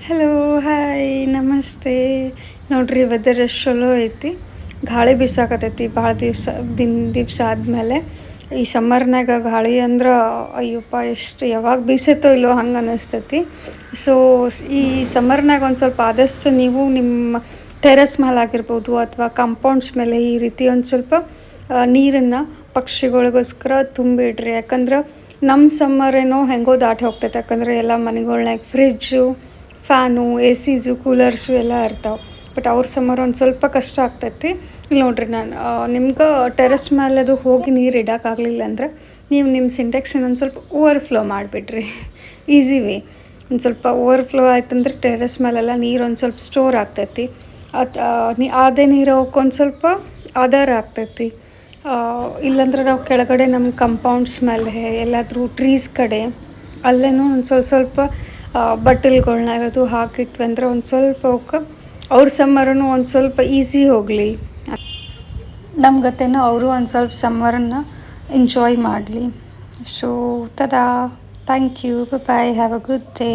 Hello hi ನಮಸ್ತೆ. ನೋಡ್ರಿ weather ಎಷ್ಟು ಚಲೋ ಐತಿ. ಗಾಳಿ ಬೀಸಾಕತೈತಿ ಭಾಳ ದಿವಸ ಆದಮೇಲೆ. ಈ ಸಮ್ಮರ್ನಾಗ ಗಾಳಿ ಅಂದ್ರೆ ಅಯ್ಯಪ್ಪ ಎಷ್ಟು ಯಾವಾಗ ಬೀಸತ್ತೋ ಇಲ್ಲೋ ಹಂಗೆ ಅನ್ನಿಸ್ತೈತಿ. ಸೊ ಈ ಸಮ್ಮರ್ನಾಗ ಒಂದು ಸ್ವಲ್ಪ ಆದಷ್ಟು ನೀವು ನಿಮ್ಮ ಟೆರೆಸ್ ಮೇಲೆ ಆಗಿರ್ಬೋದು ಅಥವಾ ಕಾಂಪೌಂಡ್ಸ್ ಮೇಲೆ ಈ ರೀತಿ ಒಂದು ಸ್ವಲ್ಪ ನೀರನ್ನು ಪಕ್ಷಿಗಳಿಗೋಸ್ಕರ ತುಂಬಿಡ್ರಿ. ಯಾಕಂದ್ರೆ ನಮ್ಮ ಸಮ್ಮರ್ ಏನೋ ಹೆಂಗೋ ದಾಟಿ ಹೋಗ್ತೈತೆ. ಯಾಕಂದರೆ ಎಲ್ಲ ಮನೆಗಳ್ನಾಗ ಫ್ರಿಜ್ಜು, ಫ್ಯಾನು, ಎ ಸಿಸು, ಕೂಲರ್ಸು ಎಲ್ಲ ಇರ್ತಾವೆ. ಬಟ್ ಅವ್ರ ಸಮ್ಮರ್ ಒಂದು ಸ್ವಲ್ಪ ಕಷ್ಟ ಆಗ್ತೈತಿ. ಇಲ್ಲಿ ನೋಡ್ರಿ, ನಾನು ನಿಮ್ಗೆ ಟೆರೆಸ್ ಮೇಲೆದು ಹೋಗಿ ನೀರು ಇಡೋಕ್ಕಾಗಲಿಲ್ಲ ಅಂದರೆ ನೀವು ನಿಮ್ಮ ಸಿಂಟೆಕ್ಸಿನ ಒಂದು ಸ್ವಲ್ಪ ಓವರ್ಫ್ಲೋ ಮಾಡಿಬಿಡ್ರಿ. Easy way. ಒಂದು ಸ್ವಲ್ಪ ಓವರ್ಫ್ಲೋ ಆಯ್ತಂದ್ರೆ ಟೆರೆಸ್ ಮೇಲೆಲ್ಲ ನೀರು ಒಂದು ಸ್ವಲ್ಪ ಸ್ಟೋರ್ ಆಗ್ತೈತಿ. ಅದೇ ನೀರು ಅವಕ್ಕೊಂದು ಸ್ವಲ್ಪ ಆಧಾರ ಆಗ್ತೈತಿ. ಇಲ್ಲಾಂದ್ರೆ ನಾವು ಕೆಳಗಡೆ ನಮ್ಮ ಕಂಪೌಂಡ್ಸ್ ಮೇಲೆ ಎಲ್ಲಾದರೂ ಟ್ರೀಸ್ ಕಡೆ ಅಲ್ಲೇನೂ ಒಂದು ಸ್ವಲ್ಪ ಬಟ್ಟಲ್ಗಳ್ನಾಗ ಅದು ಹಾಕಿಟ್ವಿ ಅಂದರೆ ಒಂದು ಸ್ವಲ್ಪ ಅವಕ್ಕೆ ಅವ್ರ ಸಮ್ಮರನ್ನು ಒಂದು ಸ್ವಲ್ಪ ಈಸಿ ಹೋಗಲಿ, ನಮ್ಮ ಗತೆನೂ ಅವರು ಒಂದು ಸ್ವಲ್ಪ ಸಮ್ಮರನ್ನು ಎಂಜಾಯ್ ಮಾಡಲಿ. ಸೊ ತದಾ, thank you, bye, have a good day.